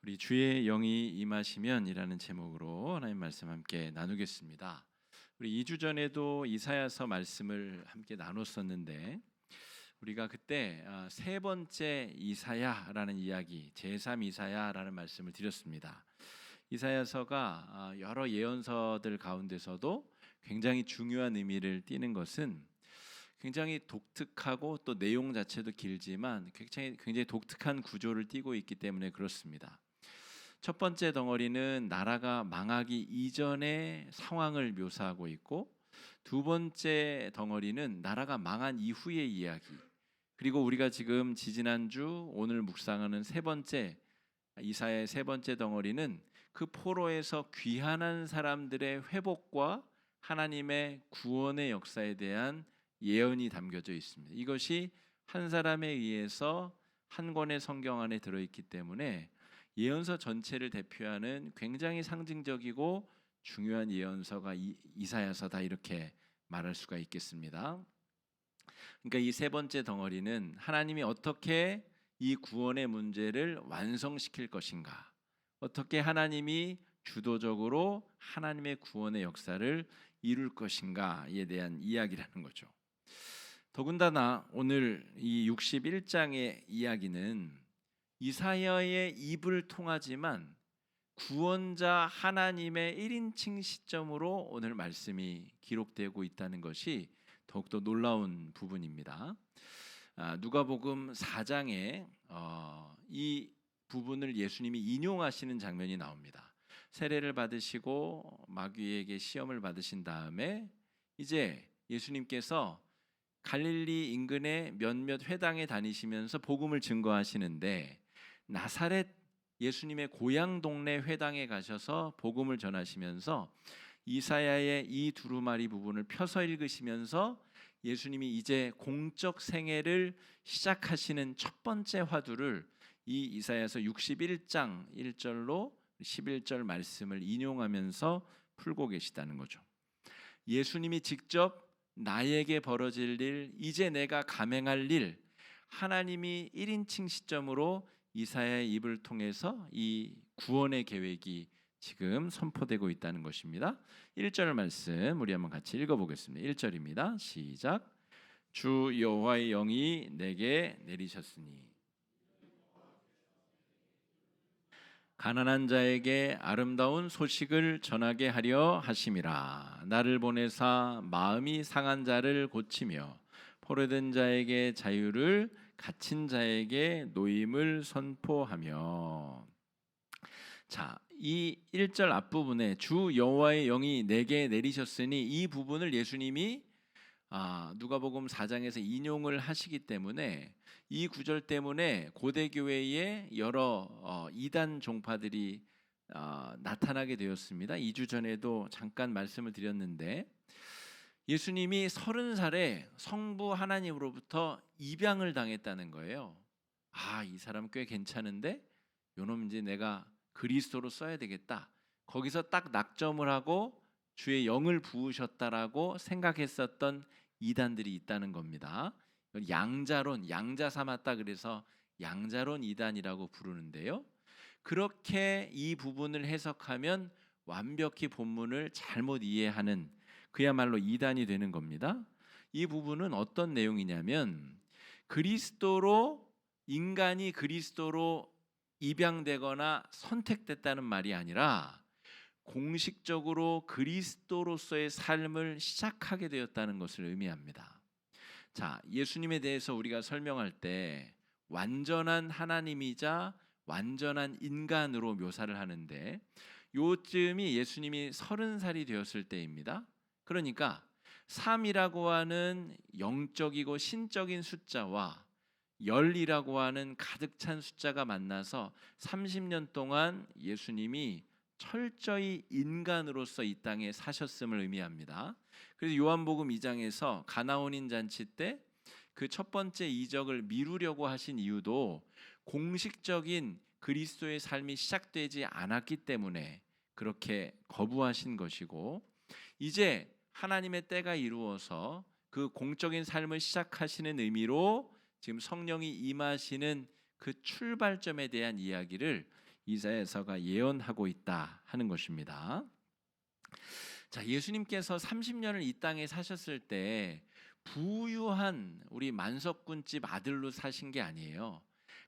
우리 주의 영이 임하시면이라는 제목으로 하나님 말씀 함께 나누겠습니다. 우리 2주 전에도 이사야서 말씀을 함께 나눴었는데 우리가 그때 세 번째 이사야라는 이야기, 제3 이사야라는 말씀을 드렸습니다. 이사야서가 여러 예언서들 가운데서도 굉장히 중요한 의미를 띠는 것은 굉장히 독특하고 또 내용 자체도 길지만 굉장히 독특한 구조를 띠고 있기 때문에 그렇습니다. 첫 번째 덩어리는 나라가 망하기 이전의 상황을 묘사하고 있고, 두 번째 덩어리는 나라가 망한 이후의 이야기, 그리고 우리가 지금 지지난주 오늘 묵상하는 세 번째 이사야의 세 번째 덩어리는 그 포로에서 귀환한 사람들의 회복과 하나님의 구원의 역사에 대한 예언이 담겨져 있습니다. 이것이 한 사람에 의해서 한 권의 성경 안에 들어있기 때문에 예언서 전체를 대표하는 굉장히 상징적이고 중요한 예언서가 이사야서다, 이렇게 말할 수가 있겠습니다. 그러니까 이 세 번째 덩어리는 하나님이 어떻게 이 구원의 문제를 완성시킬 것인가, 어떻게 하나님이 주도적으로 하나님의 구원의 역사를 이룰 것인가에 대한 이야기라는 거죠. 더군다나 오늘 이 61장의 이야기는 이사야의 입을 통하지만 구원자 하나님의 1인칭 시점으로 오늘 말씀이 기록되고 있다는 것이 더욱더 놀라운 부분입니다. 누가복음 4장에 이 부분을 예수님이 인용하시는 장면이 나옵니다. 세례를 받으시고 마귀에게 시험을 받으신 다음에 이제 예수님께서 갈릴리 인근의 몇몇 회당에 다니시면서 복음을 증거하시는데, 나사렛 예수님의 고향 동네 회당에 가셔서 복음을 전하시면서 이사야의 이 두루마리 부분을 펴서 읽으시면서 예수님이 이제 공적 생애를 시작하시는 첫 번째 화두를 이 이사야서 61장 1절로 11절 말씀을 인용하면서 풀고 계시다는 거죠. 예수님이 직접 나에게 벌어질 일, 이제 내가 감행할 일, 하나님이 1인칭 시점으로 이사야의 입을 통해서 이 구원의 계획이 지금 선포되고 있다는 것입니다. 1절 말씀 우리 한번 같이 읽어보겠습니다. 1절입니다. 시작. 주 여호와의 영이 내게 내리셨으니 가난한 자에게 아름다운 소식을 전하게 하려 하심이라. 나를 보내사 마음이 상한 자를 고치며 포로된 자에게 자유를, 갇힌 자에게 노임을 선포하며. 자, 이 1절 앞부분에 주 여호와의 영이 내게 내리셨으니, 이 부분을 예수님이 누가복음 4장에서 인용을 하시기 때문에 이 구절 때문에 고대 교회에 여러 이단 종파들이 나타나게 되었습니다. 2주 전에도 잠깐 말씀을 드렸는데, 예수님이 30살에 성부 하나님으로부터 입양을 당했다는 거예요. 이 사람 꽤 괜찮은데 요놈 이제 내가 그리스도로 써야 되겠다, 거기서 딱 낙점을 하고 주의 영을 부으셨다라고 생각했었던 이단들이 있다는 겁니다. 양자론, 양자 삼았다 그래서 양자론 이단이라고 부르는데요, 그렇게 이 부분을 해석하면 완벽히 본문을 잘못 이해하는 그야말로 이단이 되는 겁니다. 이 부분은 어떤 내용이냐면, 인간이 그리스도로 입양되거나 선택됐다는 말이 아니라 공식적으로 그리스도로서의 삶을 시작하게 되었다는 것을 의미합니다. 자, 예수님에 대해서 우리가 설명할 때 완전한 하나님이자 완전한 인간으로 묘사를 하는데, 요쯤이 예수님이 30살이 되었을 때입니다. 그러니까 3이라고 하는 영적이고 신적인 숫자와 열이라고 하는 가득 찬 숫자가 만나서 30년 동안 예수님이 철저히 인간으로서 이 땅에 사셨음을 의미합니다. 그래서 요한복음 2장에서 가나온인 잔치 때 그 첫 번째 이적을 미루려고 하신 이유도 공식적인 그리스도의 삶이 시작되지 않았기 때문에 그렇게 거부하신 것이고, 이제 하나님의 때가 이루어서 그 공적인 삶을 시작하시는 의미로 지금 성령이 임하시는 그 출발점에 대한 이야기를 이사야서가 예언하고 있다 하는 것입니다. 자, 예수님께서 30년을 이 땅에 사셨을 때 부유한 우리 만석군집 아들로 사신 게 아니에요.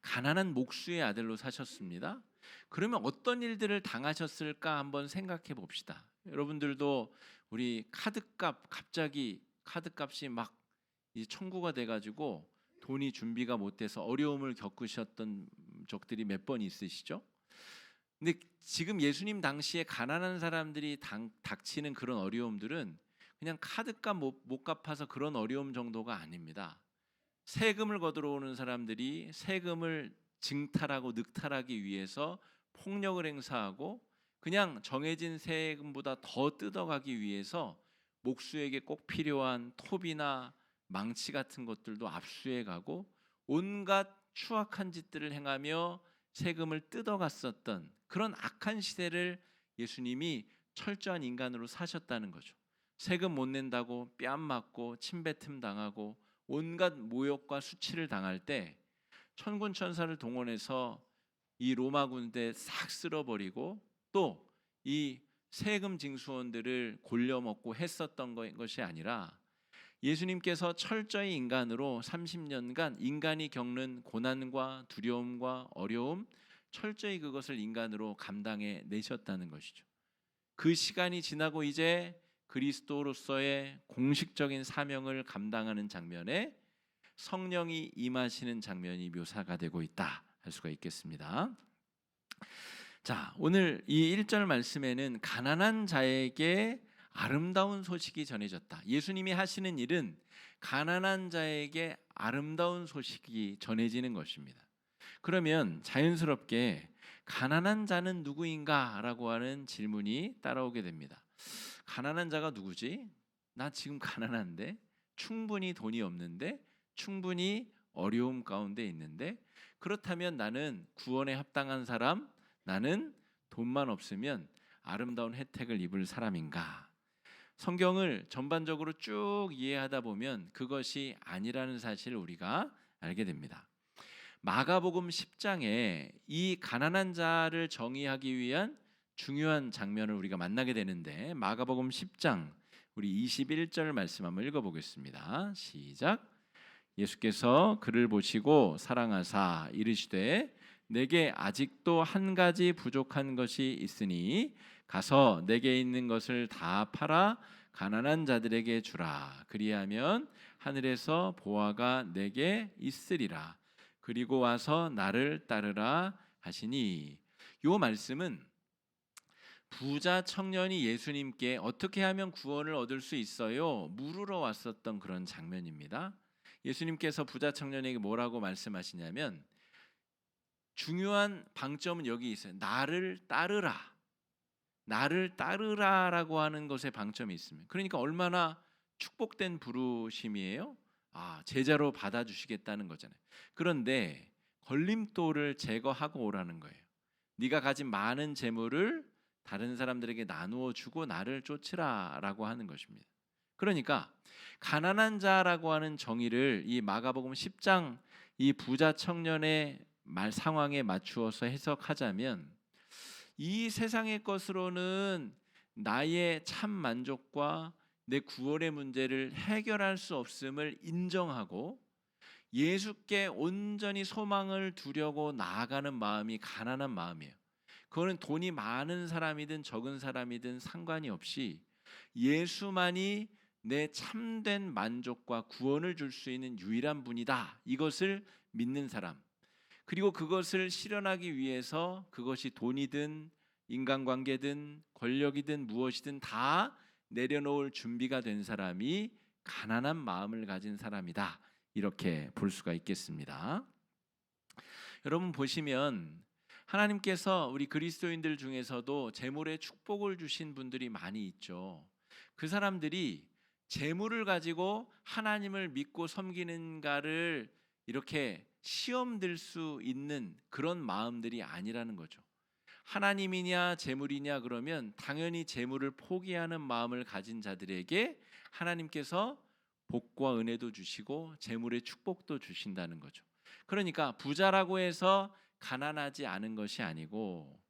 가난한 목수의 아들로 사셨습니다. 그러면 어떤 일들을 당하셨을까 한번 생각해 봅시다. 여러분들도 우리 갑자기 카드값이 막 이 청구가 돼가지고 돈이 준비가 못 돼서 어려움을 겪으셨던 적들이 몇 번 있으시죠? 근데 지금 예수님 당시에 가난한 사람들이 닥치는 그런 어려움들은 그냥 카드값 못 갚아서 그런 어려움 정도가 아닙니다. 세금을 거두러 오는 사람들이 세금을 증탈하고 늑탈하기 위해서 폭력을 행사하고 그냥 정해진 세금보다 더 뜯어가기 위해서 목수에게 꼭 필요한 톱이나 망치 같은 것들도 압수해가고 온갖 추악한 짓들을 행하며 세금을 뜯어갔었던 그런 악한 시대를 예수님이 철저한 인간으로 사셨다는 거죠. 세금 못 낸다고 뺨 맞고 침뱉음 당하고 온갖 모욕과 수치를 당할 때 천군 천사를 동원해서 이 로마 군대 싹 쓸어버리고 또 이 세금 징수원들을 골려먹고 했었던 것이 아니라 예수님께서 철저히 인간으로 30년간 인간이 겪는 고난과 두려움과 어려움 철저히 그것을 인간으로 감당해 내셨다는 것이죠. 그 시간이 지나고 이제 그리스도로서의 공식적인 사명을 감당하는 장면에 성령이 임하시는 장면이 묘사가 되고 있다 할 수가 있겠습니다. 자, 오늘 이 1절 말씀에는 가난한 자에게 아름다운 소식이 전해졌다. 예수님이 하시는 일은 가난한 자에게 아름다운 소식이 전해지는 것입니다. 그러면 자연스럽게 가난한 자는 누구인가? 라고 하는 질문이 따라오게 됩니다. 가난한 자가 누구지? 나 지금 가난한데, 충분히 돈이 없는데, 충분히 어려움 가운데 있는데, 그렇다면 나는 구원에 합당한 사람, 나는 돈만 없으면 아름다운 혜택을 입을 사람인가? 성경을 전반적으로 쭉 이해하다 보면 그것이 아니라는 사실을 우리가 알게 됩니다. 마가복음 10장에 이 가난한 자를 정의하기 위한 중요한 장면을 우리가 만나게 되는데 마가복음 10장 우리 21절 말씀 한번 읽어보겠습니다. 시작. 예수께서 그를 보시고 사랑하사 이르시되 내게 아직도 한 가지 부족한 것이 있으니 가서 내게 있는 것을 다 팔아 가난한 자들에게 주라. 그리하면 하늘에서 보화가 내게 있으리라. 그리고 와서 나를 따르라 하시니. 요 말씀은 부자 청년이 예수님께 어떻게 하면 구원을 얻을 수 있어요? 물으러 왔었던 그런 장면입니다. 예수님께서 부자 청년에게 뭐라고 말씀하시냐면 중요한 방점은 여기 있어요. 나를 따르라. 나를 따르라라고 하는 것에 방점이 있습니다. 그러니까 얼마나 축복된 부르심이에요? 제자로 받아주시겠다는 거잖아요. 그런데 걸림돌을 제거하고 오라는 거예요. 네가 가진 많은 재물을 다른 사람들에게 나누어 주고 나를 쫓으라라고 하는 것입니다. 그러니까 가난한 자라고 하는 정의를 이 마가복음 10장 이 부자 청년의 상황에 맞추어서 해석하자면 이 세상의 것으로는 나의 참 만족과 내 구원의 문제를 해결할 수 없음을 인정하고 예수께 온전히 소망을 두려고 나아가는 마음이 가난한 마음이에요. 그거는 돈이 많은 사람이든 적은 사람이든 상관이 없이 예수만이 내 참된 만족과 구원을 줄 수 있는 유일한 분이다. 이것을 믿는 사람. 그리고 그것을 실현하기 위해서 그것이 돈이든 인간관계든 권력이든 무엇이든 다 내려놓을 준비가 된 사람이 가난한 마음을 가진 사람이다. 이렇게 볼 수가 있겠습니다. 여러분 보시면 하나님께서 우리 그리스도인들 중에서도 재물의 축복을 주신 분들이 많이 있죠. 그 사람들이 재물을 가지고 하나님을 믿고 섬기는가를 이렇게 시험 들 수 있는 그런 마음들이 아니라는 거죠. 하나님이냐 재물이냐 그러면 당연히 재물을 포기하는 마음을 가진 자들에게 하나님께서 복과 은혜도 주시고 재물의 축복도 주신다는 거죠. 그러니까 부자라고 해서 가난하지 않은 것이 아니고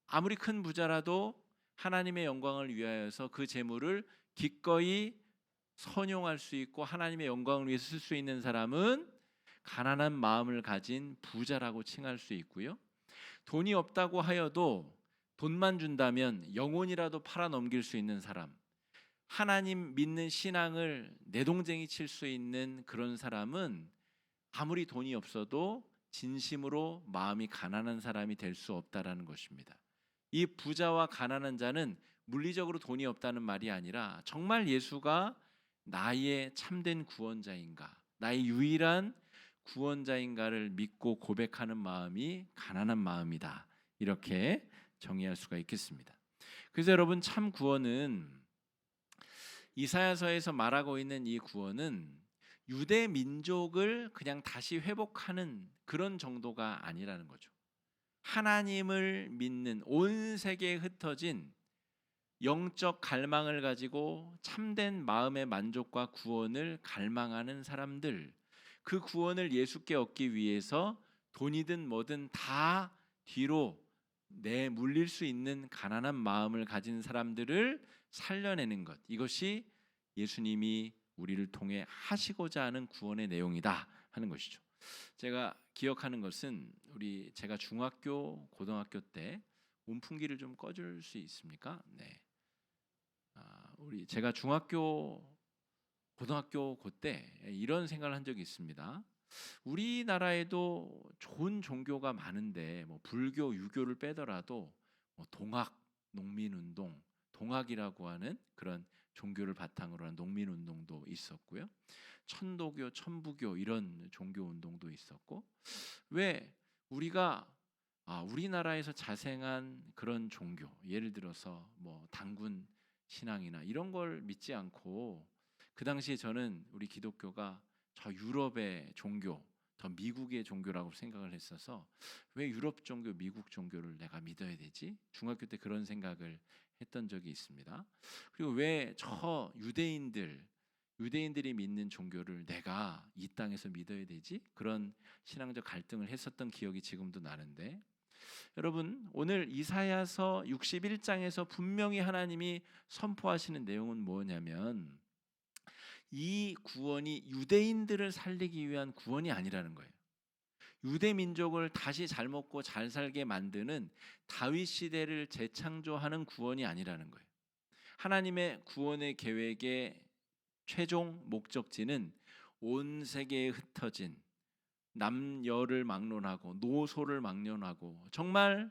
아무리 큰 부자라도 하나님의 영광을 위하여서 그 재물을 기꺼이 선용할 수 있고 하나님의 영광을 위해서 쓸 수 있는 사람은 가난한 마음을 가진 부자라고 칭할 수 있고요. 돈이 없다고 하여도 돈만 준다면 영혼이라도 팔아 넘길 수 있는 사람, 하나님 믿는 신앙을 내동쟁이 칠 수 있는 그런 사람은 아무리 돈이 없어도 진심으로 마음이 가난한 사람이 될 수 없다라는 것입니다. 이 부자와 가난한 자는 물리적으로 돈이 없다는 말이 아니라 정말 예수가 나의 참된 구원자인가, 나의 유일한 구원자인가를 믿고 고백하는 마음이 가난한 마음이다. 이렇게 정의할 수가 있겠습니다. 그래서 여러분, 참 구원은 이사야서에서 말하고 있는 이 구원은 유대 민족을 그냥 다시 회복하는 그런 정도가 아니라는 거죠. 하나님을 믿는 온 세계에 흩어진 영적 갈망을 가지고 참된 마음의 만족과 구원을 갈망하는 사람들, 그 구원을 예수께 얻기 위해서 돈이든 뭐든 다 뒤로 내몰릴 수 있는 가난한 마음을 가진 사람들을 살려내는 것, 이것이 예수님이 우리를 통해 하시고자 하는 구원의 내용이다 하는 것이죠. 제가 기억하는 것은 제가 중학교, 고등학교 때 온풍기를 좀 꺼줄 수 있습니까? 네. 제가 중학교, 고등학교 그때 이런 생각을 한 적이 있습니다. 우리나라에도 좋은 종교가 많은데 뭐 불교, 유교를 빼더라도 뭐 동학, 농민운동, 동학이라고 하는 그런 종교를 바탕으로 한 농민운동도 있었고요. 천도교, 천부교 이런 종교운동도 있었고, 왜 우리가 우리나라에서 자생한 그런 종교, 예를 들어서 뭐 당군 신앙이나 이런 걸 믿지 않고, 그 당시에 저는 우리 기독교가 저 유럽의 종교, 더 미국의 종교라고 생각을 했어서 왜 유럽 종교, 미국 종교를 내가 믿어야 되지? 중학교 때 그런 생각을 했던 적이 있습니다. 그리고 왜 저 유대인들이 믿는 종교를 내가 이 땅에서 믿어야 되지? 그런 신앙적 갈등을 했었던 기억이 지금도 나는데, 여러분, 오늘 이사야서 61장에서 분명히 하나님이 선포하시는 내용은 뭐냐면 이 구원이 유대인들을 살리기 위한 구원이 아니라는 거예요. 유대 민족을 다시 잘 먹고 잘 살게 만드는 다윗 시대를 재창조하는 구원이 아니라는 거예요. 하나님의 구원의 계획의 최종 목적지는 온 세계에 흩어진 남녀를 막론하고 노소를 막론하고 정말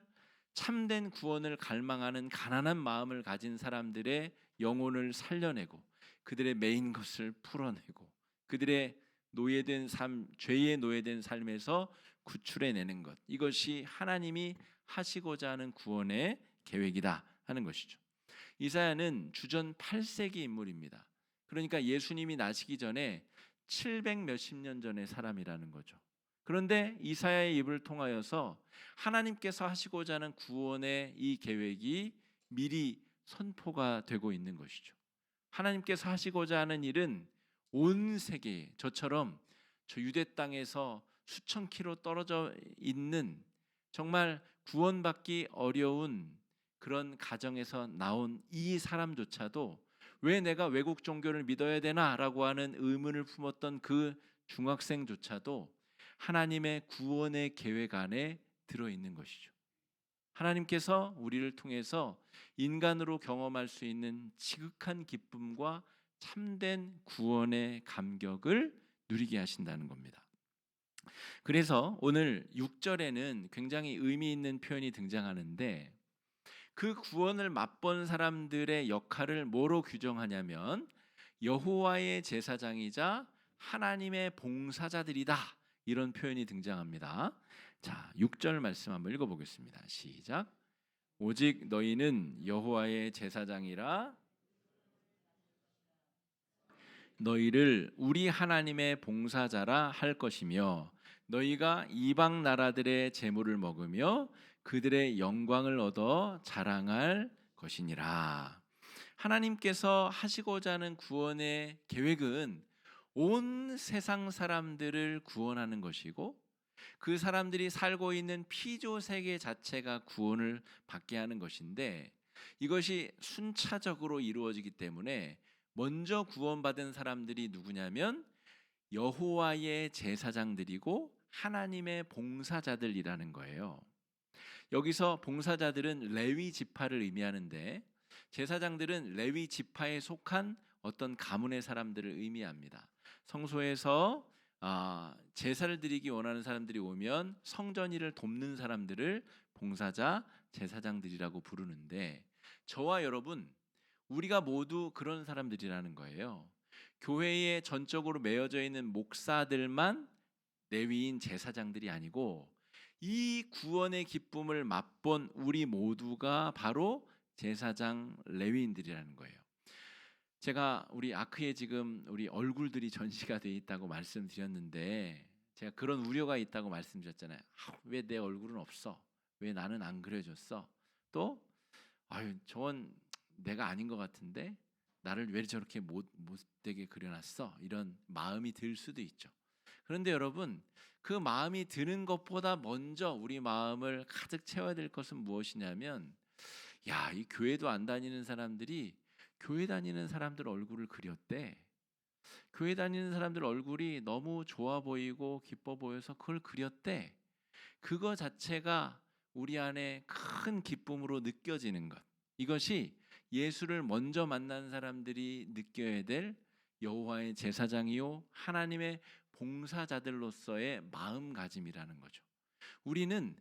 참된 구원을 갈망하는 가난한 마음을 가진 사람들의 영혼을 살려내고 그들의 매인 것을 풀어내고 그들의 노예된 삶, 죄에 노예된 삶에서 구출해내는 것, 이것이 하나님이 하시고자 하는 구원의 계획이다 하는 것이죠. 이사야는 주전 8세기 인물입니다. 그러니까 예수님이 나시기 전에 700 몇십 년 전의 사람이라는 거죠. 그런데 이사야의 입을 통하여서 하나님께서 하시고자 하는 구원의 이 계획이 미리 선포가 되고 있는 것이죠. 하나님께서 하시고자 하는 일은 온 세계에, 저처럼 저 유대 땅에서 수천 킬로 떨어져 있는 정말 구원받기 어려운 그런 가정에서 나온 이 사람조차도 왜 내가 외국 종교를 믿어야 되나라고 하는 의문을 품었던 그 중학생조차도 하나님의 구원의 계획 안에 들어있는 것이죠. 하나님께서 우리를 통해서 인간으로 경험할 수 있는 지극한 기쁨과 참된 구원의 감격을 누리게 하신다는 겁니다. 그래서 오늘 6절에는 굉장히 의미 있는 표현이 등장하는데, 그 구원을 맛본 사람들의 역할을 뭐로 규정하냐면 여호와의 제사장이자 하나님의 봉사자들이다, 이런 표현이 등장합니다. 자, 6절 말씀 한번 읽어보겠습니다. 시작. 오직 너희는 여호와의 제사장이라 너희를 우리 하나님의 봉사자라 할 것이며 너희가 이방 나라들의 재물을 먹으며 그들의 영광을 얻어 자랑할 것이니라. 하나님께서 하시고자 하는 구원의 계획은 온 세상 사람들을 구원하는 것이고 그 사람들이 살고 있는 피조 세계 자체가 구원을 받게 하는 것인데, 이것이 순차적으로 이루어지기 때문에 먼저 구원받은 사람들이 누구냐면 여호와의 제사장들이고 하나님의 봉사자들이라는 거예요. 여기서 봉사자들은 레위 지파를 의미하는데, 제사장들은 레위 지파에 속한 어떤 가문의 사람들을 의미합니다. 성소에서 제사를 드리기 원하는 사람들이 오면 성전 일을 돕는 사람들을 봉사자, 제사장들이라고 부르는데, 저와 여러분, 우리가 모두 그런 사람들이라는 거예요. 교회에 전적으로 매여져 있는 목사들만 레위인 제사장들이 아니고, 이 구원의 기쁨을 맛본 우리 모두가 바로 제사장 레위인들이라는 거예요. 제가 우리 아크에 지금 우리 얼굴들이 전시가 돼 있다고 말씀드렸는데, 제가 그런 우려가 있다고 말씀드렸잖아요. 왜 내 얼굴은 없어? 왜 나는 안 그려졌어? 또 저건 내가 아닌 것 같은데 나를 왜 저렇게 못되게 그려놨어? 이런 마음이 들 수도 있죠. 그런데 여러분, 그 마음이 드는 것보다 먼저 우리 마음을 가득 채워야 될 것은 무엇이냐면, 이 교회도 안 다니는 사람들이 교회 다니는 사람들 얼굴을 그렸대. 교회 다니는 사람들 얼굴이 너무 좋아 보이고 기뻐 보여서 그걸 그렸대. 그거 자체가 우리 안에 큰 기쁨으로 느껴지는 것. 이것이 예수를 먼저 만난 사람들이 느껴야 될 여호와의 제사장이요 하나님의 봉사자들로서의 마음가짐이라는 거죠. 우리는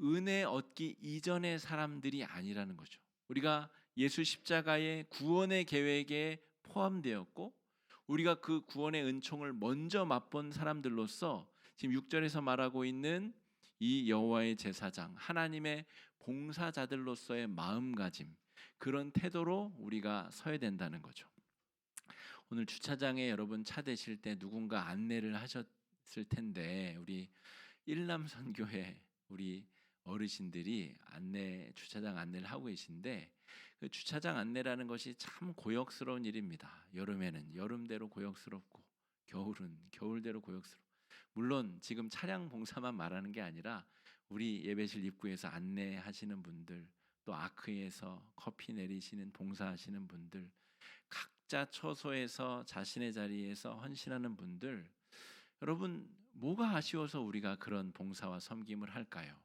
은혜 얻기 이전의 사람들이 아니라는 거죠. 우리가 예수 십자가의 구원의 계획에 포함되었고, 우리가 그 구원의 은총을 먼저 맛본 사람들로서 지금 6절에서 말하고 있는 이 여호와의 제사장, 하나님의 봉사자들로서의 마음가짐, 그런 태도로 우리가 서야 된다는 거죠. 오늘 주차장에 여러분 차 대실 때 누군가 안내를 하셨을 텐데, 우리 일남선교회 우리 어르신들이 주차장 안내를 하고 계신데, 그 주차장 안내라는 것이 참 고역스러운 일입니다. 여름에는 여름대로 고역스럽고, 겨울은 겨울대로 고역스럽고, 물론 지금 차량 봉사만 말하는 게 아니라 우리 예배실 입구에서 안내하시는 분들, 또 아크에서 커피 내리시는 봉사하시는 분들, 각자 처소에서 자신의 자리에서 헌신하는 분들, 여러분, 뭐가 아쉬워서 우리가 그런 봉사와 섬김을 할까요?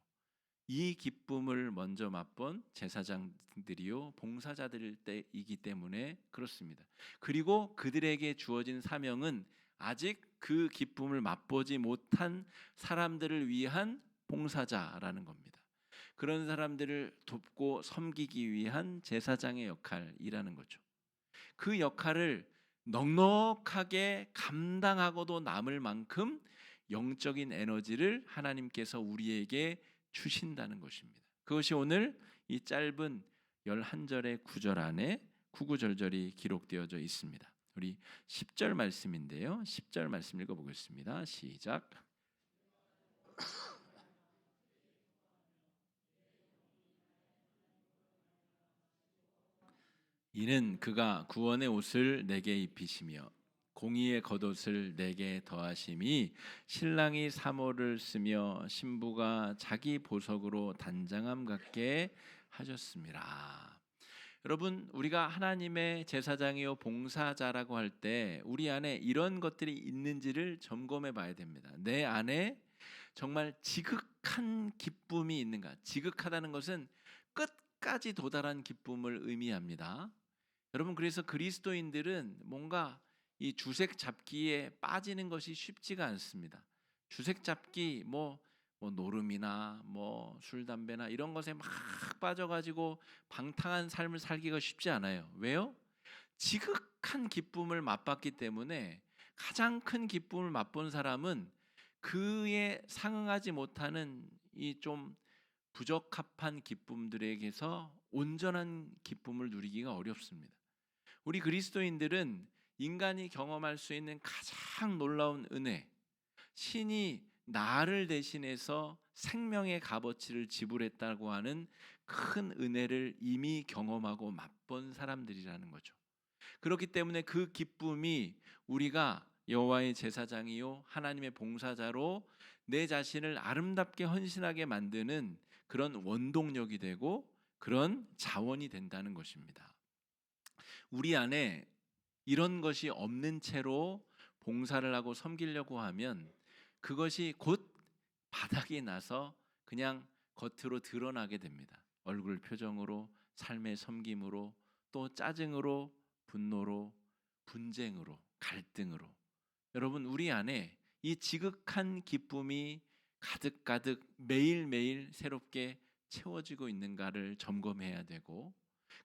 이 기쁨을 먼저 맛본 제사장들이요 봉사자들일 때이기 때문에 그렇습니다. 그리고 그들에게 주어진 사명은 아직 그 기쁨을 맛보지 못한 사람들을 위한 봉사자라는 겁니다. 그런 사람들을 돕고 섬기기 위한 제사장의 역할이라는 거죠. 그 역할을 넉넉하게 감당하고도 남을 만큼 영적인 에너지를 하나님께서 우리에게 주신다는 것입니다. 그것이 오늘 이 짧은 11절의 구절 안에 구구절절이 기록되어져 있습니다. 우리 10절 말씀인데요. 10절 말씀 읽어보겠습니다. 시작. 이는 그가 구원의 옷을 내게 입히시며 공의의 겉옷을 내게 더하심이 신랑이 사모를 쓰며 신부가 자기 보석으로 단장함 같게 하셨습니다. 여러분, 우리가 하나님의 제사장이요 봉사자라고 할 때 우리 안에 이런 것들이 있는지를 점검해 봐야 됩니다. 내 안에 정말 지극한 기쁨이 있는가? 지극하다는 것은 끝까지 도달한 기쁨을 의미합니다. 여러분, 그래서 그리스도인들은 뭔가 이 주색 잡기에 빠지는 것이 쉽지가 않습니다. 주색 잡기 뭐 노름이나 술 담배나 이런 것에 막 빠져가지고 방탕한 삶을 살기가 쉽지 않아요. 왜요? 지극한 기쁨을 맛봤기 때문에. 가장 큰 기쁨을 맛본 사람은 그에 상응하지 못하는 이 좀 부적합한 기쁨들에게서 온전한 기쁨을 누리기가 어렵습니다. 우리 그리스도인들은 인간이 경험할 수 있는 가장 놀라운 은혜, 신이 나를 대신해서 생명의 값어치를 지불했다고 하는 큰 은혜를 이미 경험하고 맛본 사람들이라는 거죠. 그렇기 때문에 그 기쁨이 우리가 여호와의 제사장이요 하나님의 봉사자로 내 자신을 아름답게 헌신하게 만드는 그런 원동력이 되고 그런 자원이 된다는 것입니다. 우리 안에 이런 것이 없는 채로 봉사를 하고 섬기려고 하면 그것이 곧 바닥이 나서 그냥 겉으로 드러나게 됩니다. 얼굴 표정으로, 삶의 섬김으로, 또 짜증으로, 분노로, 분쟁으로, 갈등으로. 여러분, 우리 안에 이 지극한 기쁨이 가득가득 매일매일 새롭게 채워지고 있는가를 점검해야 되고,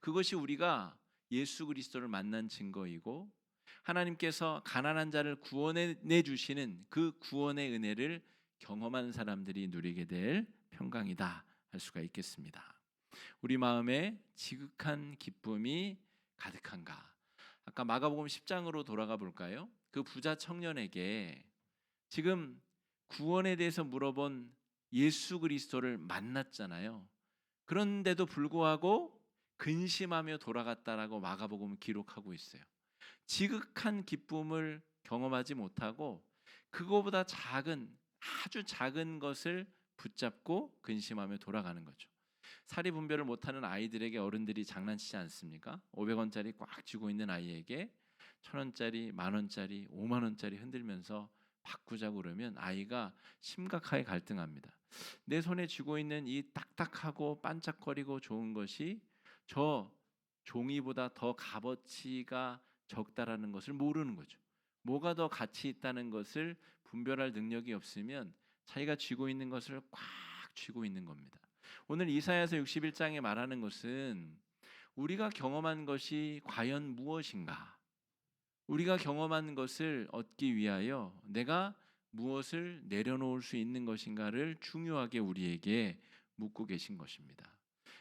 그것이 우리가 예수 그리스도를 만난 증거이고 하나님께서 가난한 자를 구원해 주시는 그 구원의 은혜를 경험한 사람들이 누리게 될 평강이다 할 수가 있겠습니다. 우리 마음에 지극한 기쁨이 가득한가? 아까 마가복음 10장으로 돌아가 볼까요? 그 부자 청년에게 지금 구원에 대해서 물어본 예수 그리스도를 만났잖아요. 그런데도 불구하고 근심하며 돌아갔다라고 마가복음은 기록하고 있어요. 지극한 기쁨을 경험하지 못하고 그거보다 작은, 아주 작은 것을 붙잡고 근심하며 돌아가는 거죠. 사리분별을 못하는 아이들에게 어른들이 장난치지 않습니까? 500원짜리 꽉 쥐고 있는 아이에게 1000원짜리, 만원짜리, 5만원짜리 흔들면서 바꾸자고 그러면 아이가 심각하게 갈등합니다. 내 손에 쥐고 있는 이 딱딱하고 반짝거리고 좋은 것이 저 종이보다 더 값어치가 적다라는 것을 모르는 거죠. 뭐가 더 가치 있다는 것을 분별할 능력이 없으면 자기가 쥐고 있는 것을 꽉 쥐고 있는 겁니다. 오늘 이사야서 61장에 말하는 것은 우리가 경험한 것이 과연 무엇인가? 우리가 경험한 것을 얻기 위하여 내가 무엇을 내려놓을 수 있는 것인가를 중요하게 우리에게 묻고 계신 것입니다.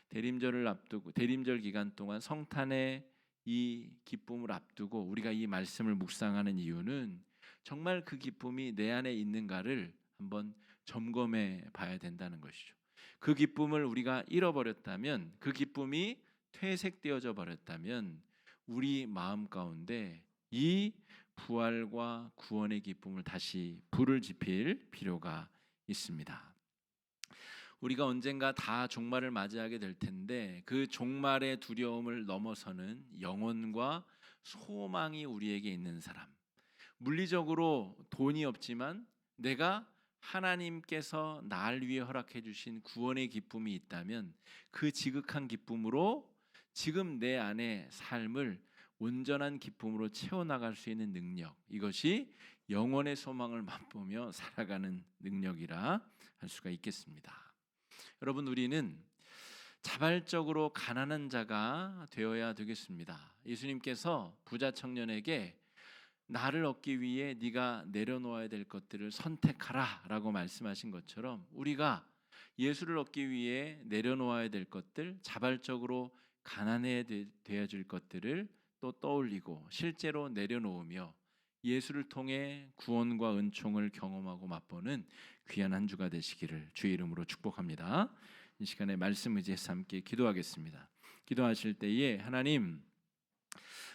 대림절을 앞두고 대림절 기간 동안 성탄의 이 기쁨을 앞두고 우리가 이 말씀을 묵상하는 이유는 정말 그 기쁨이 내 안에 있는가를 한번 점검해 봐야 된다는 것이죠. 그 기쁨을 우리가 잃어버렸다면, 그 기쁨이 퇴색되어져 버렸다면 우리 마음 가운데 이 부활과 구원의 기쁨을 다시 불을 지필 필요가 있습니다. 우리가 언젠가 다 종말을 맞이하게 될 텐데 그 종말의 두려움을 넘어서는 영혼과 소망이 우리에게 있는 사람, 물리적으로 돈이 없지만 내가 하나님께서 날 위해 허락해 주신 구원의 기쁨이 있다면 그 지극한 기쁨으로 지금 내 안에 삶을 온전한 기쁨으로 채워나갈 수 있는 능력, 이것이 영혼의 소망을 맛보며 살아가는 능력이라 할 수가 있겠습니다. 여러분, 우리는 자발적으로 가난한 자가 되어야 되겠습니다. 예수님께서 부자 청년에게 나를 얻기 위해 네가 내려놓아야 될 것들을 선택하라 라고 말씀하신 것처럼 우리가 예수를 얻기 위해 내려놓아야 될 것들, 자발적으로 가난해야 될 것들을 또 떠올리고 실제로 내려놓으며 예수를 통해 구원과 은총을 경험하고 맛보는 귀한 한 주가 되시기를 주의 이름으로 축복합니다. 이 시간에 말씀 의지해서 함께 기도하겠습니다. 기도하실 때에 하나님,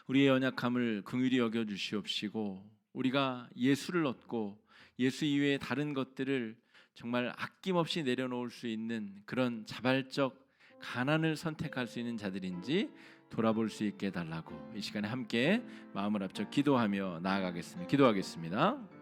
우리의 연약함을 긍휼히 여겨 주시옵시고 우리가 예수를 얻고 예수 이외의 다른 것들을 정말 아낌없이 내려놓을 수 있는 그런 자발적 가난을 선택할 수 있는 자들인지 돌아볼 수 있게 해달라고 이 시간에 함께 마음을 합쳐 기도하며 나아가겠습니다. 기도하겠습니다.